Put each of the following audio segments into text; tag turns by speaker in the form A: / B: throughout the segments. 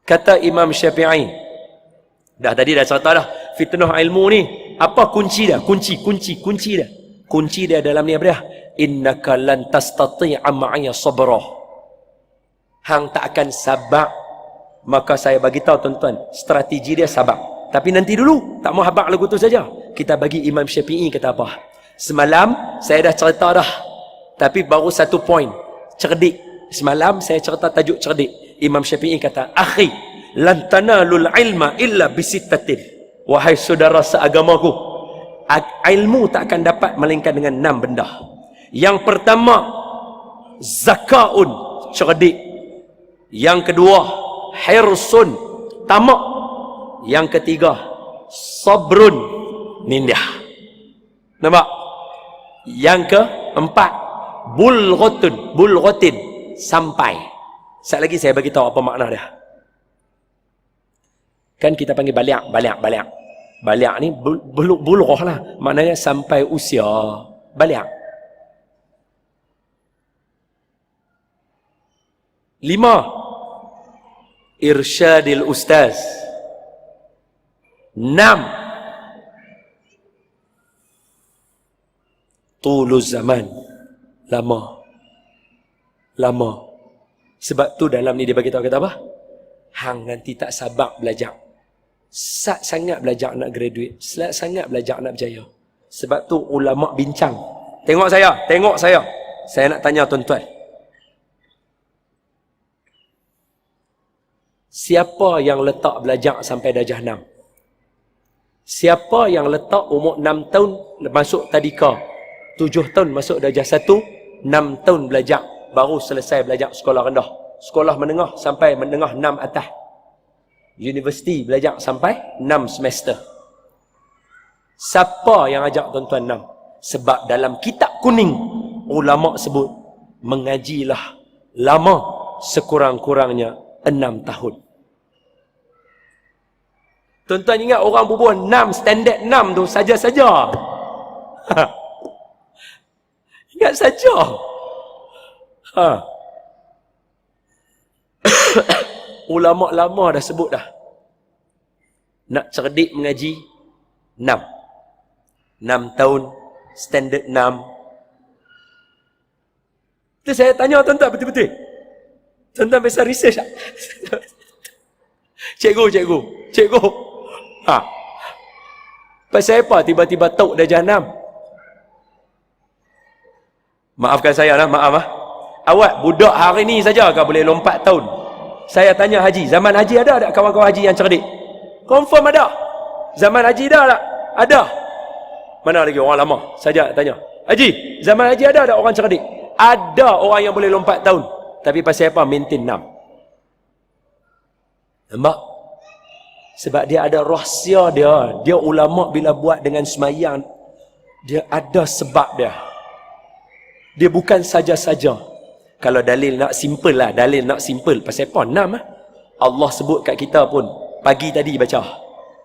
A: Kata Imam Syafi'i, tadi dah cerita dah, fitnah ilmu ni, apa kunci dia? Kunci dia. Kunci dia dalam ni apa dia? Innaka lan tastati'a ma'aya sabrah. Hang tak akan sabar. Maka saya bagi tahu tuan-tuan, strategi dia sabar. Tapi nanti dulu, tak mau habaq lagu tu saja. Kita bagi Imam Syafi'i kata apa? Semalam saya dah cerita dah. Tapi baru satu poin, cerdik. Semalam saya cerita tajuk cerdik. Imam Syafi'i kata, akhi, lan tanalul ilma illa bisittatin. Wahai saudara seagamaku, ilmu tak akan dapat melainkan dengan 6 benda. Yang pertama, zakaun, cerdik. Yang kedua, hirsun, tamak. Yang ketiga, sabrun, nindah. Nampak? Yang keempat, bulghatin, sampai. Sekali lagi saya bagi tahu apa makna dia. Kan kita panggil baliak. Baliak ni bulghah lah. Maknanya sampai usia baliak. 5. Irsyadil ustaz. 6. Tuluz zaman. Lama. Sebab tu dalam ni dia bagi tahu kata apa? Hang nanti tak sabar belajar. Sangat belajar nak graduate. Sangat belajar nak berjaya. Sebab tu ulama bincang. Tengok saya. Saya nak tanya tuan-tuan. Siapa yang letak belajar sampai darjah 6? Siapa yang letak umur 6 tahun masuk tadika, 7 tahun masuk darjah 1, 6 tahun belajar, baru selesai belajar sekolah rendah. Sekolah menengah sampai menengah 6 atas. Universiti belajar sampai 6 semester. Siapa yang ajak tuan-tuan 6? Sebab dalam kitab kuning, ulama sebut, mengajilah lama sekurang-kurangnya 6 tahun. Tuan-tuan ingat orang berbual 6, standard 6 tu saja-saja. Ingat saja. Ulama lama dah sebut dah. Nak cerdik mengaji 6. 6 tahun, standard 6. Itu saya tanya tuan-tuan betul-betul. Tuan-tuan biasa research tak? Cikgu. Pasal apa tiba-tiba tahu darjah 6? Maafkan saya lah, maaf lah. Awak budak hari ni saja kau boleh lompat tahun. Saya tanya Haji, zaman Haji ada tak kawan-kawan Haji yang cerdik? Confirm ada. Zaman Haji dah tak? Ada. Mana lagi orang lama? Saja tanya. Haji, zaman Haji ada tak orang cerdik? Ada orang yang boleh lompat tahun. Tapi pasal apa? Maintain 6. Nampak? Sebab dia ada rahsia dia. Dia ulama bila buat dengan semayang, dia ada sebab dia. Dia bukan saja-saja. Kalau dalil nak simple lah. Dalil nak simple. Pasal apa? 6 lah. Allah sebut kat kita pun. Pagi tadi baca.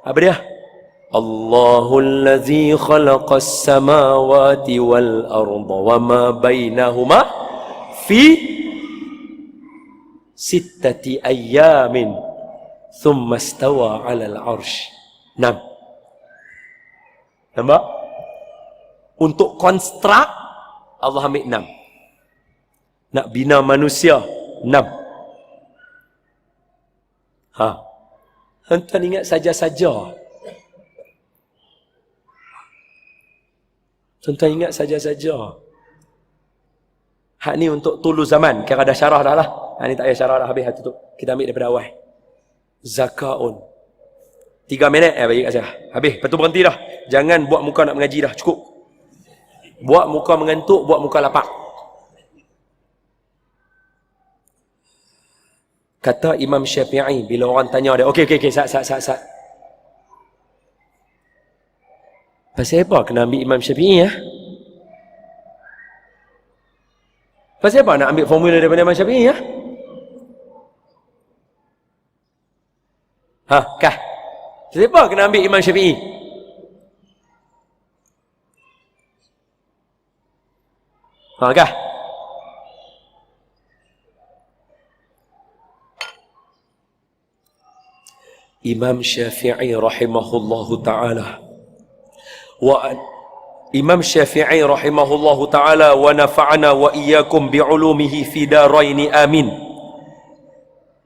A: Apa dia? Allahul ladzi khalaqas samawati wal arda wa ma bainahuma fi sittati ayyamin thumma stawa 'alal 'arsy. 6. Nampak? Untuk konstruk Allah ambil 6. Nak bina manusia 6. Tuan ingat saja-saja. Tuan-tuan ingat saja-saja. Hak ni untuk tulu zaman. Kira dah syarah dah lah. Hak ni tak payah syarah dah, habis hak tutup. Kita ambil daripada awal. Zakaun. 3 minit bagi kat saya. Habis, lepas tu berhenti dah. Jangan buat muka nak mengaji dah, cukup. Buat muka mengantuk, buat muka lapak. Kata Imam Syafi'i bila orang tanya dia, okey, sat. Pasal apa kena ambil Imam Syafi'i ya? Pasal apa nak ambil formula daripada Imam Syafi'i ya? Kah? Pasal apa kena ambil Imam Syafi'i? Kah? Imam Syafi'i rahimahullahu ta'ala Imam Syafi'i rahimahullahu ta'ala wa nafa'ana wa iyyakum bi'ulumihi fi daraini amin,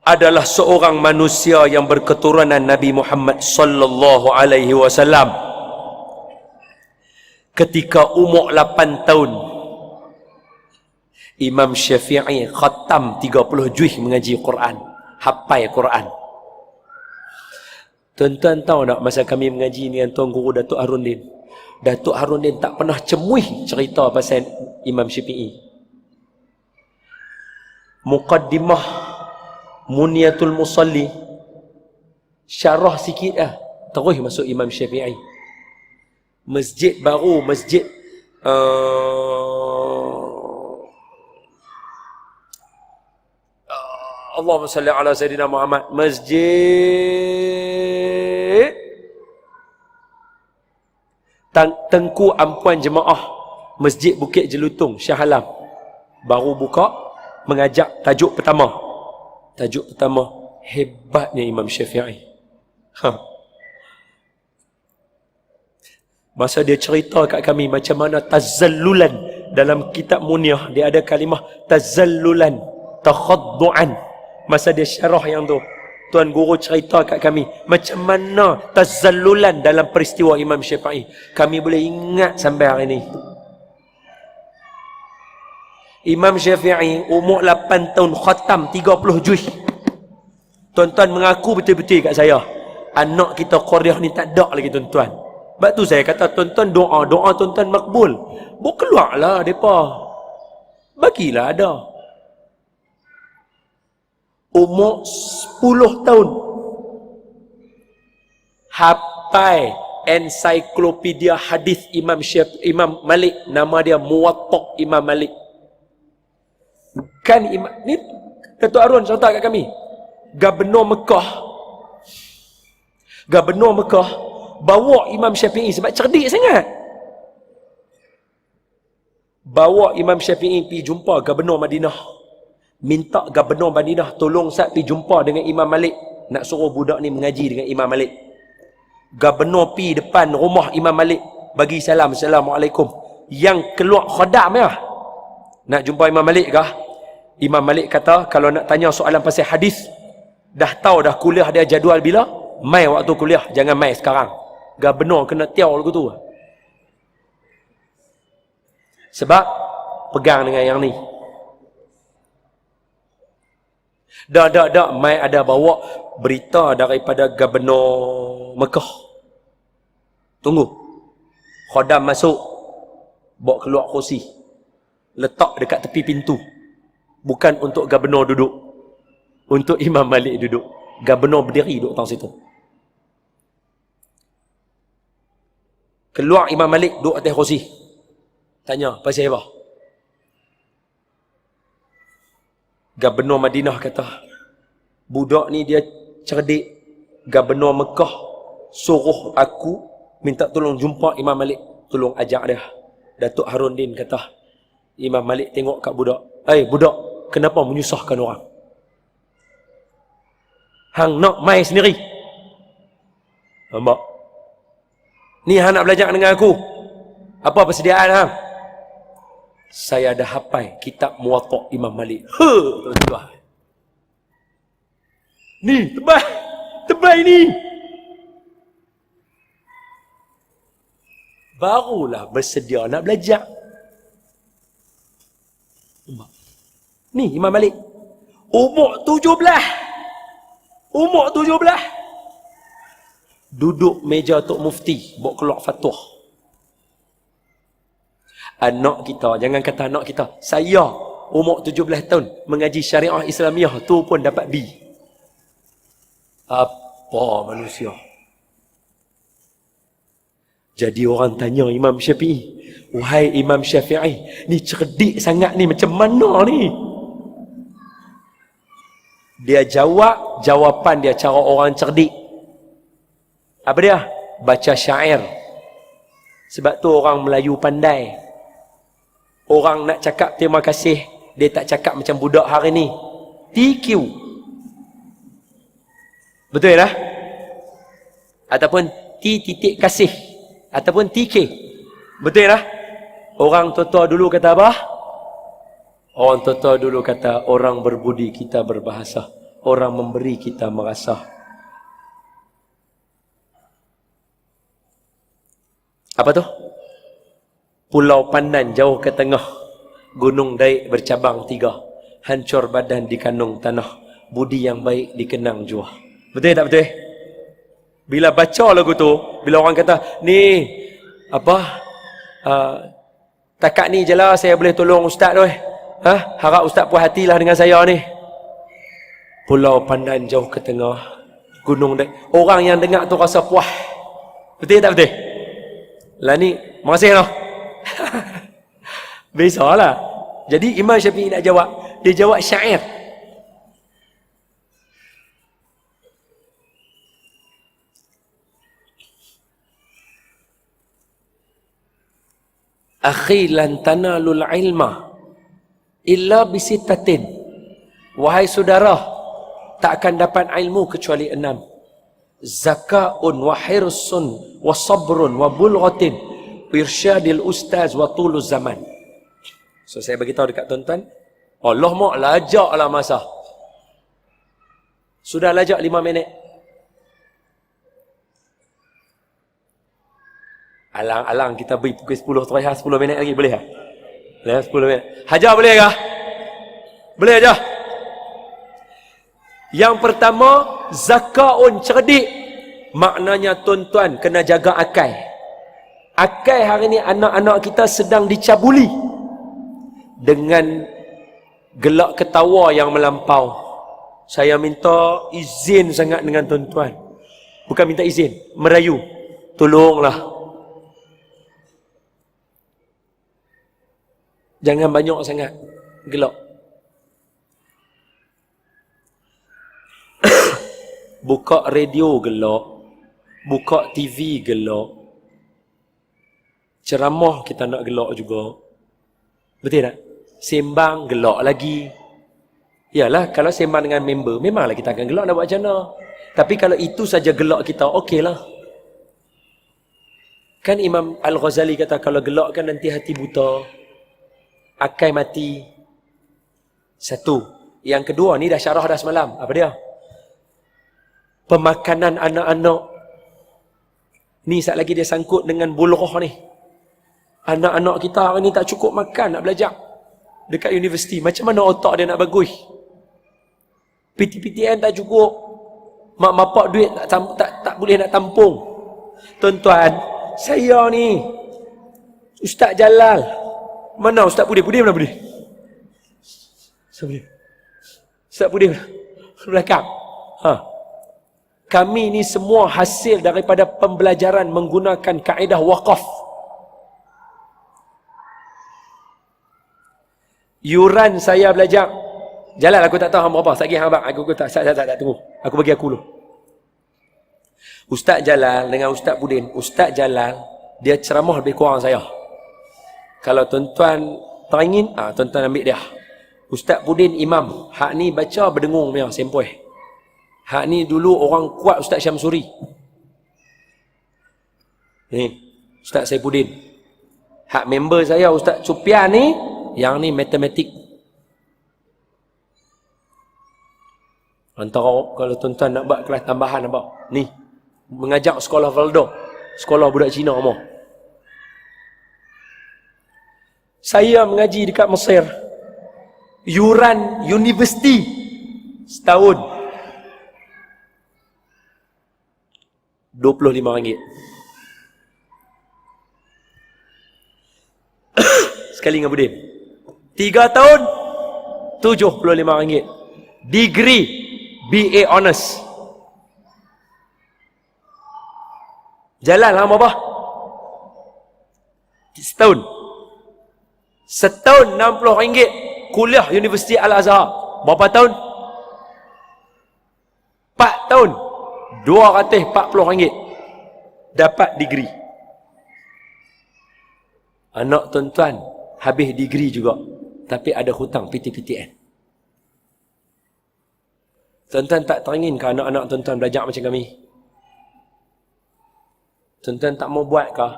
A: adalah seorang manusia yang berketurunan Nabi Muhammad sallallahu alaihi wasallam. Ketika umur 8 tahun, Imam Syafi'i khatam 30 juz mengaji Quran, hafal Quran. Tuan-tuan tahu tak, masa kami mengaji dengan Tuan Guru Datuk Harundin, Datuk Harundin tak pernah cemuih cerita pasal Imam Syafi'i. Muqaddimah Muniyatul Musalli, syarah sikit lah, terus masuk Imam Syafi'i. Masjid baru, masjid Allahumma salli ala Sayyidina Muhammad, masjid Tengku Ampuan Jemaah, Masjid Bukit Jelutong, Shah Alam, baru buka, mengajak tajuk pertama. Tajuk pertama, hebatnya Imam Syafi'i. Masa dia cerita kat kami macam mana tazallulan, dalam kitab Munyah dia ada kalimah tazallulan, takhaddu'an. Masa dia syarah yang tu, Tuan Guru cerita kat kami macam mana tazallulan dalam peristiwa Imam Syafi'i. Kami boleh ingat sampai hari ini. Imam Syafi'i umur 8 tahun khatam 30 juz. Tuan-tuan mengaku betul-betul kat saya, anak kita Qoriah ni tak ada lagi tuan-tuan. Sebab tu saya kata tuan-tuan doa tuan-tuan makbul. Keluarlah depa. Bagilah ada. Umur 10 tahun hafal ensiklopedia hadis Imam Malik, nama dia Muwatta Imam Malik. Kan imam ni Datuk Harun cerita kat kami, Gubernur Mekah bawa Imam Syafi'i sebab cerdik sangat. Bawa Imam Syafi'i pergi jumpa Gubernur Madinah. Minta Gubernur Madinah tolong Ustaz pergi jumpa dengan Imam Malik, nak suruh budak ni mengaji dengan Imam Malik. Gubernur pergi depan rumah Imam Malik, bagi salam, Assalamualaikum. Yang keluar khadam ya, nak jumpa Imam Malik kah? Imam Malik kata, kalau nak tanya soalan pasal hadis, dah tahu dah kuliah dia jadual bila, mai waktu kuliah, jangan mai sekarang. Gubernur kena tiaw lagu tu. Sebab pegang dengan yang ni. Dak mai ada bawa berita daripada Gubernur Mekah. Tunggu. Khadam masuk, bawa keluar kursi, letak dekat tepi pintu. Bukan untuk Gubernur duduk, untuk Imam Malik duduk. Gubernur berdiri duduk atas situ. Keluar Imam Malik duduk atas kursi. Tanya, pasal apa? Gubernur Madinah kata, budak ni dia cerdik. Gubernur Mekah suruh aku minta tolong jumpa Imam Malik, tolong ajak dia. Datuk Harundin kata, Imam Malik tengok kat budak, budak, kenapa menyusahkan orang? Hang nak mai sendiri? Nampak? Ni hang nak belajar dengan aku. Apa persediaan hang? Saya dah hafal kitab Muwatta Imam Malik. Tuan-tuan. Ni, tebal ni. Barulah bersedia nak belajar. Ni Imam Malik. Umur 17. Duduk meja Tok Mufti, bawa keluar fatwa. Anak kita, jangan kata anak kita, saya umur 17 tahun mengaji syariah Islamiah tu pun dapat B. Apa manusia? Jadi orang tanya Imam Syafi'i, wahai Imam Syafi'i, ni cerdik sangat ni, macam mana ni? Dia jawab, jawapan dia cara orang cerdik. Apa dia? Baca syair. Sebab tu orang Melayu pandai. Orang nak cakap terima kasih, dia tak cakap macam budak hari ni. TQ. Betul lah? ataupun T titik kasih, ataupun TK. Betul lah? Orang tua-tua dulu kata apa? Orang tua-tua dulu kata, orang berbudi kita berbahasa, orang memberi kita merasa. Apa tu? Pulau Pandan jauh ke tengah, gunung Daik bercabang 3, hancur badan di kandung tanah, budi yang baik dikenang jua. Betul tak betul? Bila baca lagu tu, bila orang kata, ni apa, takat ni je lah saya boleh tolong ustaz tu, harap ustaz puas hatilah dengan saya ni. Pulau Pandan jauh ke tengah, gunung Daik. Orang yang dengar tu rasa puas. Betul tak betul? Lah ni, makasih lah. Biasalah. Jadi Imam Syafi'i nak jawab, dia jawab syair. Akhi lan tanalul ilma illa bisittatin. Wahai saudara, tak akan dapat ilmu kecuali 6. Zakaun wa hirsun wa sabrun wa bulghatin irsyadil ustaz wa tuluz zaman. So saya beritahu dekat tuan-tuan, Allah mak lajaklah masa. Sudah lajak 5 minit. Alang-alang kita beri pukul 10 terakhir 10 minit lagi, boleh tak? Boleh 10 minit. Hajar boleh ke? Boleh aja. Yang pertama, zakaun cerdik. Maknanya tuan-tuan kena jaga akal. Akal hari ni anak-anak kita sedang dicabuli dengan gelak ketawa yang melampau. Saya minta izin sangat dengan tuan-tuan. Bukan minta izin, merayu. Tolonglah. Jangan banyak sangat gelak. Buka radio gelak, buka TV gelak. Ceramah kita nak gelak juga. Betul tak? Sembang gelak lagi. Yalah, kalau sembang dengan member, memanglah kita akan gelak, nak buat macam mana. Tapi kalau itu saja gelak kita, okeylah. Kan Imam Al-Ghazali kata, kalau gelak kan nanti hati buta, akal mati. Satu. Yang kedua, ni dah syarah dah semalam. Apa dia? Pemakanan anak-anak. Ni saat lagi dia sangkut dengan bulghah ni. Anak-anak kita hari ni tak cukup makan nak belajar dekat universiti. Macam mana otak dia nak bagus? PTPTN tak cukup. Mak bapak duit tak boleh nak tampung. Tuan-tuan, saya ni Ustaz Jalal. Mana Ustaz Pudin? Pudin mana Pudin? Ustaz Pudin belakang. Kami ni semua hasil daripada pembelajaran menggunakan kaedah waqaf. Yuran saya belajar. Jalal aku tak tahu hang berapa. Satgi hang abang. Aku tak tunggu. Aku bagi aku dulu. Ustaz Jalal dengan Ustaz Pudin. Ustaz Jalal dia ceramah lebih kurang saya. Kalau tuan-tuan teringin, tuan-tuan ambil dia. Ustaz Pudin imam. Hak ni baca berdengung punya sempoi. Hak ni dulu orang kuat Ustaz Syamsuri. Ni Ustaz Saifuddin. Hak member saya Ustaz Supian ni, yang ni matematik. Antara kalau tuan-tuan nak buat kelas tambahan apa? Ni mengajar sekolah Valdo, sekolah budak Cina semua. Saya mengaji dekat Mesir. Yuran universiti setahun RM25. Sekali dengan Budin. 3 tahun RM75. Degree BA Honours. Jalan lama apa? Setahun RM60. Kuliah Universiti Al-Azhar. Berapa tahun? 4 tahun. RM240. Dapat degree. Anak tuan-tuan habis degree juga, tapi ada hutang PTPTN. Tuan-tuan tak teringin ke anak-anak tuan-tuan belajar macam kami? Tuan-tuan tak mau buat kah?